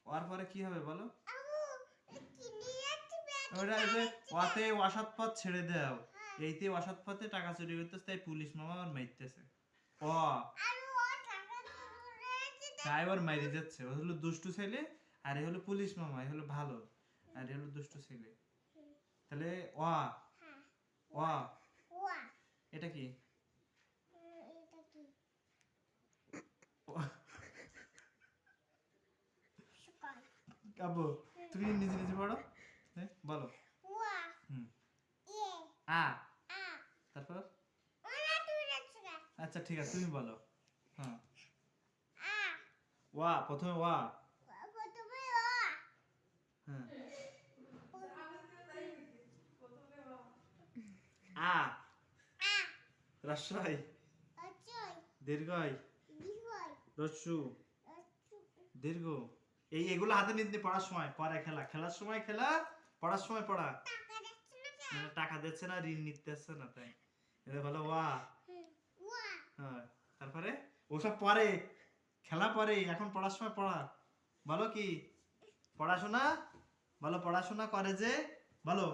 ওর পরে কি হবে বলো? আবু কি নিয়ে যাচ্ছি ওটা এই যে ওতে অসৎ পথ ছেড়ে দাও, এইতে অসৎ পথে টাকা চুরি করতেছে, তাই পুলিশ মামা আর মাইরতেছে। ও আর ও টাকা ধরেছে তাই ওর মাইরে যাচ্ছে, ও হলো দুষ্টু ছেলে, আর এ হলো পুলিশ মামা, এ হলো ভালো, আর এ হলো দুষ্টু ছেলে। তাহলে ওয়া হ্যাঁ ওয়া ওয়া এটা কি? এটা কি সকাল আব্বু তুমি নিজে নিজে পড়ো, হ্যাঁ বলো। ওয়া হুম এ আ আ তারপর ওরা তুই যাচ্ছে না আচ্ছা ঠিক আছে তুমি বলো। হ্যাঁ আ ওয়া, প্রথমে ওয়া। প্রথমে ওয়া হ্যাঁ আ আ রস্বই অচয় দীর্ঘই বিহয় রস্যু অচু দীর্ঘ। এগুলো হাতে নিতে পড়ার সময়, পরে খেলা, খেলার সময় খেলা, পড়ার সময় পড়া। টাকা যাচ্ছে না কেন মানে টাকা দিচ্ছে না, ঋণ নিতেছে না, তাই এটা বলো ওয়া। ওয়া হ্যাঁ তারপরে ওসব পরে, খেলা পরে, এখন পড়ার সময় পড়া। বলো কি? পড়াশোনা, বলো পড়াশোনা করে যে, বলো